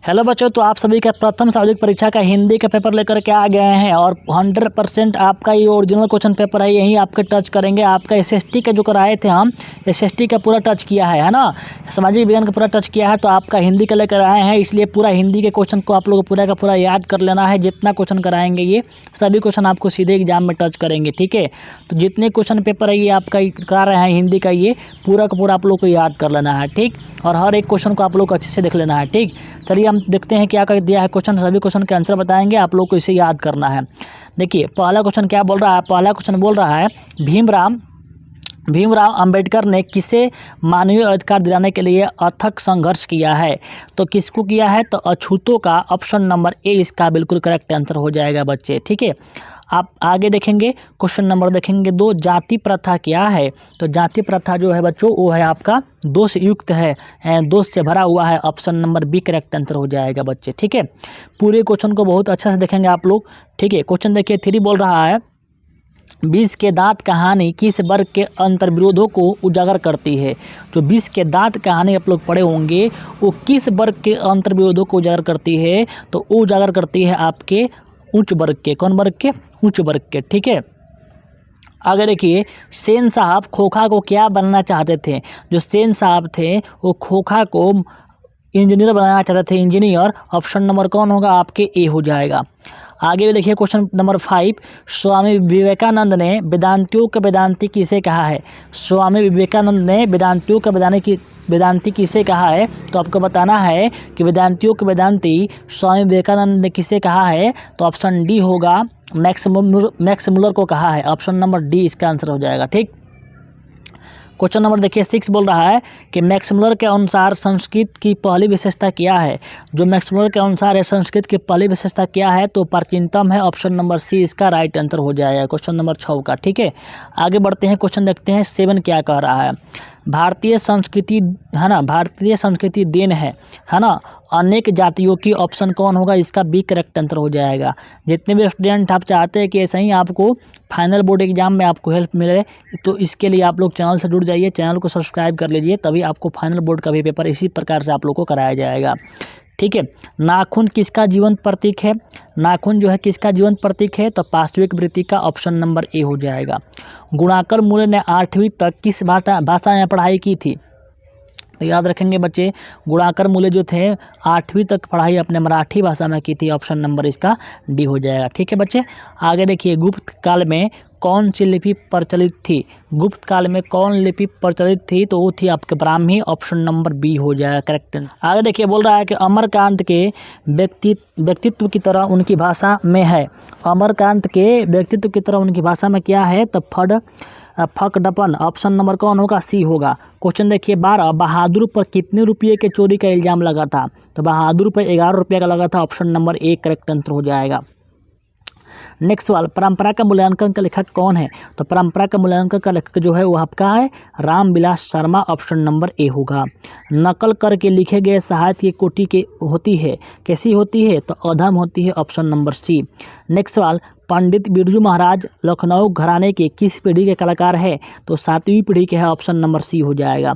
Hello बच्चों, तो आप सभी का प्रथम सार्वजनिक परीक्षा का हिंदी का पेपर लेकर के आ गए हैं और 100% आपका ये ओरिजिनल क्वेश्चन पेपर है। यही आपके टच करेंगे। आपका एसएसटी का जो कराए थे हम, एसएसटी का पूरा टच किया है ना, सामाजिक विज्ञान का पूरा टच किया है। तो आपका हिंदी का लेकर आए हैं, इसलिए पूरा हिंदी के क्वेश्चन को आप लोगों को पूरा का पूरा याद कर लेना है। जितना क्वेश्चन कराएंगे ये सभी क्वेश्चन आपको सीधे एग्जाम में टच करेंगे, ठीक है। तो जितने क्वेश्चन पेपर है ये आपका करा रहे हैं हिंदी का, ये पूरा का पूरा आप लोग को याद कर लेना है, ठीक। और हर एक क्वेश्चन को आप लोग को अच्छे से देख लेना है, ठीक। चलिए हम देखते हैं क्या कर दिया है क्वेश्चन। सभी क्वेश्चन के आंसर बताएंगे, आप लोग को इसे याद करना है। देखिए पहला क्वेश्चन क्या बोल रहा है। पहला क्वेश्चन बोल रहा है भीमराव अंबेडकर ने किसे मानवीय अधिकार दिलाने के लिए अथक संघर्ष किया है। तो किसको किया है, तो अछूतों का। ऑप्शन नंबर ए इसका बिल्कुल करेक्ट आंसर हो जाएगा बच्चे, ठीक है। आप आगे देखेंगे, क्वेश्चन नंबर देखेंगे 2, जाति प्रथा क्या है। तो जाति प्रथा जो है बच्चों वो है आपका दोष युक्त है, दोष से भरा हुआ है। Option number B correct answer हो जाएगा बच्चे, ठीक है। पूरे क्वेश्चन को बहुत अच्छा से देखेंगे आप लोग, ठीक है। क्वेश्चन देखिए 3 बोल रहा है, 20 के दांत कहानी किस वर्ग के अंतर्विरोधों को उजागर करती है। जो 20 के दांत कहानी आप लोग पढ़े होंगे वो किस वर्ग के अंतर्विरोधों को उजागर करती है। तो वो उजागर करती है आपके उच्च वर्ग के। कौन वर्ग के, उच्च वर्ग के, ठीक है। आगे देखिए, सेन साहब खोखा को क्या बनना चाहते थे। जो सेन साहब थे वो खोखा को इंजीनियर बनाना चाहते थे, इंजीनियर। ऑप्शन नंबर कौन होगा, आपके ए हो जाएगा। आगे भी देखिए क्वेश्चन नंबर 5, स्वामी विवेकानंद ने वेदांतियों का वेदांती किसे कहा है। स्वामी विवेकानंद ने वेदांतियों का वेदांती किसे कहा है। तो आपको बताना है कि वेदांतियों के वेदांती स्वामी विवेकानंद ने किसे कहा है। तो ऑप्शन डी होगा, मैक्स मुलर को कहा है। ऑप्शन नंबर डी इसका आंसर हो जाएगा, ठीक। क्वेश्चन नंबर देखिए 6 बोल रहा है कि मैक्स मुलर के अनुसार संस्कृत की पहली विशेषता क्या है। जो मैक्स मुलर के अनुसार है संस्कृत की पहली विशेषता क्या है, तो प्राचीनतम है। ऑप्शन नंबर सी इसका राइट आंसर हो जाएगा क्वेश्चन नंबर 6 का, ठीक है। आगे बढ़ते हैं, क्वेश्चन देखते हैं 7 क्या कह रहा है। भारतीय संस्कृति है ना, भारतीय संस्कृति देन है ना, अनेक जातियों की। ऑप्शन कौन होगा, इसका बी करेक्ट आंसर हो जाएगा। जितने भी स्टूडेंट आप चाहते हैं कि ऐसे ही आपको फाइनल बोर्ड एग्जाम में आपको हेल्प मिले, तो इसके लिए आप लोग चैनल से जुड़ जाइए, चैनल को सब्सक्राइब कर लीजिए, तभी आपको फाइनल बोर्ड का भी पेपर इसी प्रकार से आप लोग को कराया जाएगा, ठीक है। नाखून किसका जीवंत प्रतीक है। नाखून जो है किसका जीवंत प्रतीक है, तो पार्श्विक वृत्ति का। ऑप्शन नंबर ए हो जाएगा। गुणाकर मूल्य ने 8वीं तक किस भाषा में पढ़ाई की थी। तो याद रखेंगे बच्चे, गुणाकर मूल्य जो थे 8वीं तक पढ़ाई अपने मराठी भाषा में की थी। ऑप्शन नंबर इसका डी हो जाएगा, ठीक है बच्चे। आगे देखिए, गुप्त काल में कौन सी लिपि प्रचलित थी। गुप्त काल में कौन लिपि प्रचलित थी, तो वो थी आपके ब्राह्मी। ऑप्शन नंबर बी हो जाएगा करेक्ट। आगे देखिए बोल रहा है कि अमरकांत के व्यक्तित्व की तरह उनकी भाषा में है। अमरकांत के व्यक्तित्व की तरह उनकी भाषा में क्या है, तो फकडपन। ऑप्शन नंबर कौन होगा, सी होगा। क्वेश्चन देखिए 12, बहादुर पर कितने रुपये के चोरी का इल्जाम लगा था। तो बहादुर पर 11 रुपये का लगा था। Option number A correct answer हो जाएगा। नेक्स्ट सवाल, परंपरा का मूल्यांकन का लेखक कौन है। तो परंपरा का मूल्यांकन का लेखक जो है वो आपका है Ramvilas Sharma. Option number A होगा। नकल करके लिखे गए साहित्य की कोटि के होती है, कैसी होती है, तो अधम होती है। ऑप्शन नंबर सी। नेक्स्ट सवाल, पंडित बिरजू महाराज लखनऊ घराने के किस पीढ़ी के कलाकार है। तो 7वीं पीढ़ी के है। ऑप्शन नंबर सी हो जाएगा।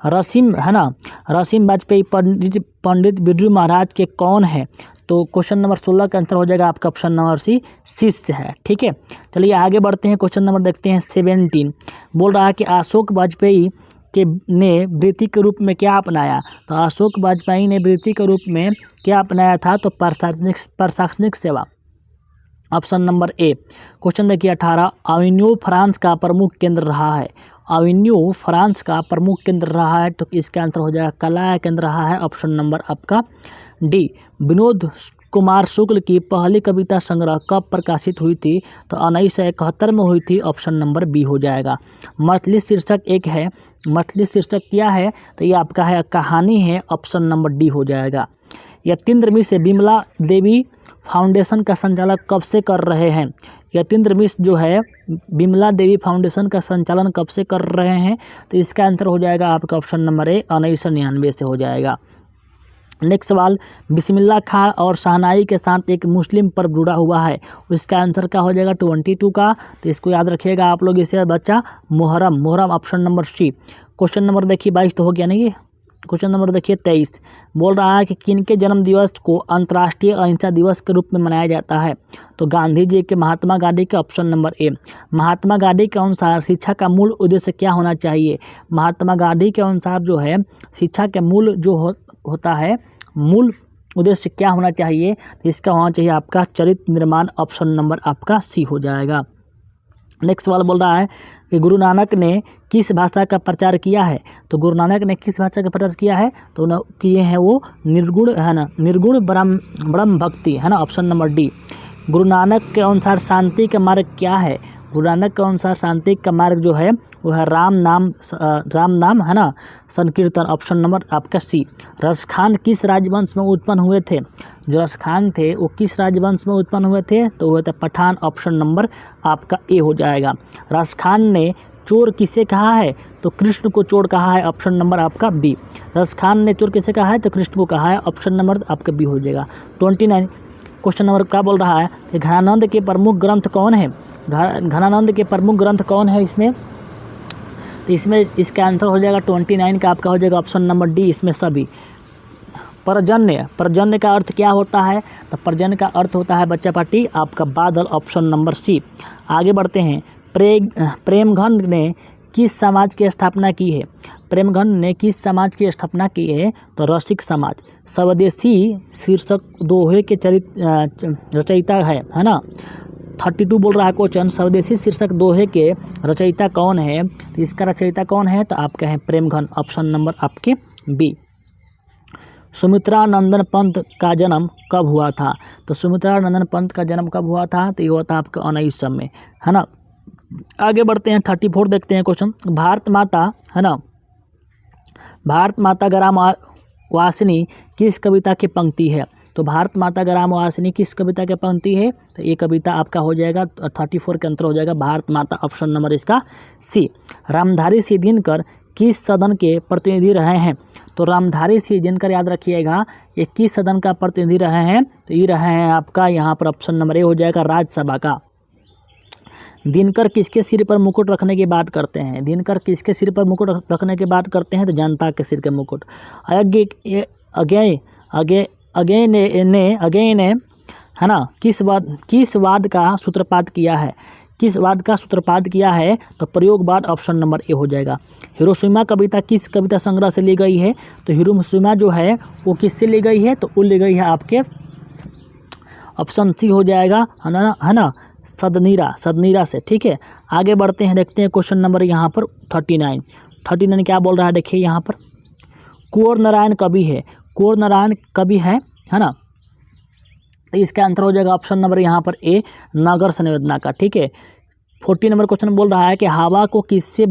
रसीम है ना, रसीम वाजपेयी पंडित बिरजू महाराज के कौन है। तो क्वेश्चन नंबर 16 का आंसर हो जाएगा आपका ऑप्शन नंबर सी, शिष्य है, ठीक है। चलिए आगे बढ़ते हैं, क्वेश्चन नंबर देखते हैं 17। बोल रहा है कि अशोक वाजपेयी ने वृत्ति के रूप में क्या अपनाया। तो अशोक वाजपेयी ने वृत्ति के रूप में क्या अपनाया था, तो प्रशासनिक सेवा। Option number A. क्वेश्चन देखिए 18, अविन्यो फ्रांस का प्रमुख केंद्र रहा है। अविन्यो फ्रांस का प्रमुख केंद्र रहा है, तो इसका आंसर हो जाएगा कला केंद्र रहा है। ऑप्शन नंबर आपका डी। विनोद कुमार शुक्ल की पहली कविता संग्रह कब प्रकाशित हुई थी। तो 1971 में हुई थी। ऑप्शन नंबर बी हो जाएगा। मैथिली शीर्षक एक है, मैथिली शीर्षक क्या है, तो ये आपका है कहानी है। ऑप्शन नंबर डी हो जाएगा। यतीन्द्र मिश्र बिमला देवी फाउंडेशन का संचालन कब से कर रहे हैं। यतीन्द्र मिश्र जो है बिमला देवी फाउंडेशन का संचालन कब से कर रहे हैं, तो इसका आंसर हो जाएगा आपका ऑप्शन नंबर ए 1999 से हो जाएगा। नेक्स्ट सवाल, बिस्मिल्लाह खां और शहनाई के साथ एक मुस्लिम पर्व जुड़ा हुआ है, उसका आंसर क्या हो जाएगा 22 का। तो इसको याद रखिएगा आप लोग, इसे बच्चा Muharram. Option number C. Question number देखिए 22 तो हो गया नहीं, क्वेश्चन नंबर देखिए 23, बोल रहा है कि किनके जन्म दिवस को अंतर्राष्ट्रीय अहिंसा दिवस के रूप में मनाया जाता है। तो गांधी जी के, महात्मा गांधी के, option number A. Mahatma Gandhi के अनुसार शिक्षा का मूल उद्देश्य क्या होना चाहिए। महात्मा गांधी के अनुसार जो है शिक्षा के मूल जो होता है, मूल उद्देश्य क्या होना चाहिए, तो इसका होना चाहिए आपका चरित्र निर्माण। ऑप्शन नंबर आपका सी हो जाएगा। नेक्स्ट सवाल बोल रहा है कि गुरु नानक ने किस भाषा का प्रचार किया है। तो गुरु नानक ने किस भाषा का प्रचार किया है, तो किए हैं वो निर्गुण, है ना, निर्गुण ब्रह्म भक्ति, है ना, option number D. Guru Nanak के अनुसार शांति का मार्ग क्या है। गुरु नानक के अनुसार शांति का मार्ग जो है वो है राम नाम, है ना, संकीर्तन। ऑप्शन नंबर आपका सी। रसखान किस राजवंश में उत्पन्न हुए थे। जो रसखान थे वो किस राजवंश में उत्पन्न हुए थे, तो हुए थे पठान। ऑप्शन नंबर आपका ए हो जाएगा। रसखान ने चोर किसे कहा है, तो कृष्ण को चोर कहा है। ऑप्शन नंबर आपका बी। रसखान ने चोर किसे कहा है, तो कृष्ण को कहा है। ऑप्शन नंबर आपका बी हो जाएगा। 29 क्वेश्चन नंबर क्या बोल रहा है कि घनानंद के प्रमुख ग्रंथ कौन है। घनानंद के प्रमुख ग्रंथ कौन है इसमें, तो इसमें इसका आंसर हो जाएगा 29 का आपका हो जाएगा ऑप्शन नंबर डी, इसमें सभी। पर्जन्य का अर्थ क्या होता है, तो पर्जन्य का अर्थ होता है बच्चा पार्टी आपका बादल। Option number C. आगे बढ़ते हैं। प्रेमघन ने किस समाज की स्थापना की है। प्रेमघन ने किस समाज की स्थापना की है, तो रसिक समाज। स्वदेशी शीर्षक दोहे के रचयिता है ना। 32 बोल रहा है क्वेश्चन, स्वदेशी शीर्षक दोहे के रचयिता कौन है, तो इसका रचयिता कौन है, तो आपका है प्रेमघन। ऑप्शन नंबर आपके बी। सुमित्रानंदन पंत का जन्म कब हुआ था। तो सुमित्रानंदन पंत का जन्म कब हुआ था, तो ये हुआ था आपका 1900 में, है ना। आगे बढ़ते हैं। 34 देखते हैं क्वेश्चन। भारत माता, है ना, भारत माता ग्राम वासिनी किस कविता की पंक्ति है। तो भारत माता ग्राम वासिनी किस कविता की पंक्ति है, तो ये कविता आपका हो जाएगा 34 के अंतर हो जाएगा भारत माता। ऑप्शन नंबर इसका सी। रामधारी सिंह दिनकर किस सदन के प्रतिनिधि रहे हैं। तो रामधारी सिंह दिनकर याद रखिएगा ये किस सदन का प्रतिनिधि रहे हैं, तो ये रहे हैं आपका यहाँ पर ऑप्शन नंबर ए हो जाएगा राज्यसभा का। दिनकर किसके सिर पर मुकुट रखने की बात करते हैं। दिनकर किसके सिर पर मुकुट रखने की बात करते हैं, तो जनता के सिर के मुकुट। अगेन ने, है ना, किस वाद का सूत्रपात किया है। किस वाद का सूत्रपात किया है, तो प्रयोगवाद। ऑप्शन नंबर ए हो जाएगा। हिरोशिमा कविता किस कविता संग्रह से ली गई है, तो हिरोशिमा जो है वो किससे ली गई है, तो वो ली गई है आपके ऑप्शन सी हो जाएगा, है ना, सदनीरा से। ठीक है, आगे बढ़ते हैं। देखते हैं क्वेश्चन नंबर यहाँ पर 39 क्या बोल रहा है, देखिए यहाँ पर। कुंवर नारायण कवि है। कुंवर नारायण कवि है ना, तो इसका आंसर हो जाएगा ऑप्शन नंबर यहाँ पर ए, नगर संवेदना का। ठीक है। 40 नंबर क्वेश्चन बोल रहा है कि हवा को किससे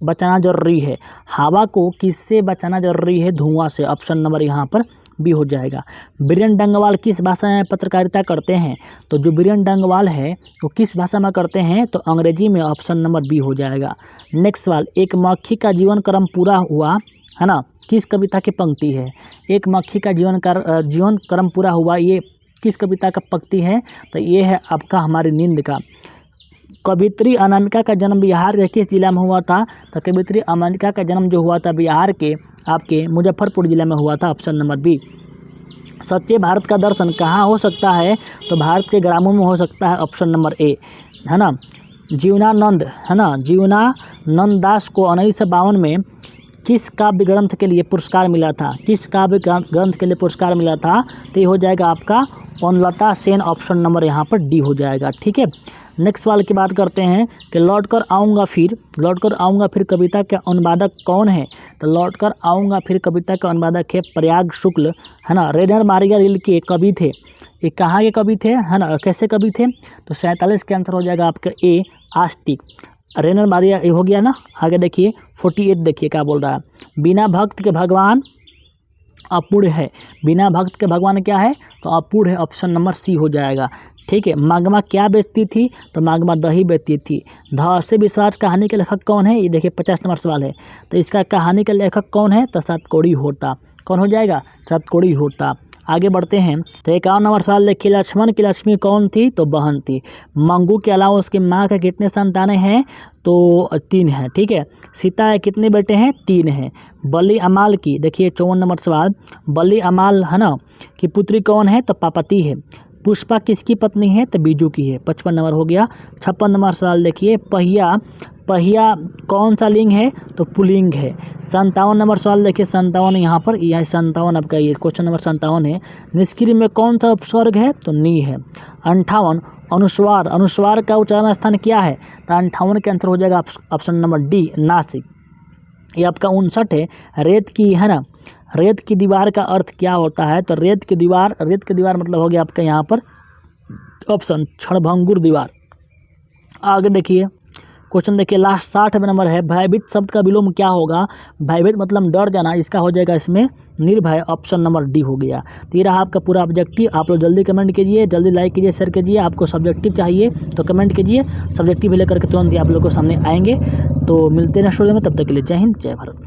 बचाना जरूरी है। हवा को किससे बचाना जरूरी है, धुआं से। ऑप्शन नंबर यहाँ पर बी हो जाएगा। बीरेन डंगवाल किस भाषा में पत्रकारिता करते हैं। तो जो बीरेन डंगवाल है वो किस भाषा में करते हैं, तो अंग्रेजी में। ऑप्शन नंबर बी हो जाएगा। नेक्स्ट सवाल। एक मक्खी का जीवन क्रम पूरा हुआ, है ना, किस कविता की पंक्ति है। एक मक्खी का जीवन क्रम पूरा हुआ, ये किस कविता का पंक्ति है, तो ये है आपका हमारी नींद का। कवित्री अनामिका का जन्म बिहार के किस जिला में हुआ था, तो कवित्री अनामिका का जन्म जो हुआ था बिहार के आपके मुजफ्फरपुर जिला में हुआ था। Option number B. सच्चे भारत का दर्शन कहाँ हो सकता है, तो भारत के ग्रामों में हो सकता है। ऑप्शन नंबर ए, है ना। जीवनानंद, है ना, जीवनानंद दास को 1952 में किस काव्य ग्रंथ के लिए पुरस्कार मिला था। किस काव्य ग्रंथ के लिए पुरस्कार मिला था, तो ये हो जाएगा आपका वनलता सेन। ऑप्शन नंबर यहाँ पर डी हो जाएगा। ठीक है। नेक्स्ट सवाल की बात करते हैं कि लौट कर आऊँगा फिर कविता के अनुवादक कौन है। तो लौट कर आऊँगा फिर कविता के अनुवादक है प्रयाग शुक्ल, है ना। रेनर मारिया रील के कवि थे। ये कहाँ के कवि थे, है ना, कैसे कवि थे, तो 47 के आंसर हो जाएगा आपका ए, आस्तिक। रेनर मारिया हो गया ना। आगे देखिए 48 देखिए क्या बोल रहा है। बिना भक्त के भगवान अपूर्ण है। बिना भक्त के भगवान क्या है, तो अपूर्ण है। ऑप्शन नंबर सी हो जाएगा। ठीक है। मागमा क्या बेचती थी, तो मागमा दही बेचती थी। ध से विश्वास कहानी के लेखक कौन है, ये देखिए 50 नंबर सवाल है। तो इसका कहानी का लेखक कौन है, तो सतकोड़ी होता। कौन हो जाएगा, सतकोड़ी होता। आगे बढ़ते हैं। तो 51 नंबर सवाल देखिए, लक्ष्मण की लक्ष्मी कौन थी? तो बहन थी। मंगू के अलावा उसकी माँ के कितने संतानें हैं? तो 3 हैं, ठीक है। सीता के कितने बेटे हैं? 3 हैं। बली अमाल की, देखिए 54 नंबर सवाल, बली अमाल है ना की पुत्री कौन है? तो पापती है। पुष्पा किसकी पत्नी है? तो बीजू की है। 55 नंबर हो गया। 56 नंबर सवाल देखिए, पहिया पहिया कौन सा लिंग है? तो पुल्लिंग है। 57 नंबर सवाल देखिए, 57 यहाँ पर, यह 57 आपका ये क्वेश्चन नंबर 57 है। निष्क्रिय में कौन सा उपसर्ग है? तो नी है। 58 अनुस्वार, अनुस्वार का उच्चारण स्थान क्या है? तो 58 के आंसर हो जाएगा ऑप्शन नंबर डी, नासिक। ये आपका 59 है। रेत की है ना, रेत की दीवार का अर्थ क्या होता है? तो रेत की दीवार मतलब हो गया आपका यहाँ पर ऑप्शन क्षणभंगुर दीवार। आगे देखिए क्वेश्चन देखिए लास्ट 60 नंबर है, भयभीत शब्द का विलोम क्या होगा? भयभीत मतलब डर जाना, इसका हो जाएगा इसमें निर्भय, ऑप्शन नंबर डी हो गया। तो ये रहा आपका पूरा ऑब्जेक्टिव। आप लोग जल्दी कमेंट कीजिए, जल्दी लाइक कीजिए, शेयर कीजिए। आपको सब्जेक्टिव चाहिए तो कमेंट कीजिए, सब्जेक्टिव लेकर के तुरंत ही आप लोग को सामने आएंगे। तो मिलते हैं नेक्स्ट वीडियो में, तब तक के लिए जय हिंद, जय भारत।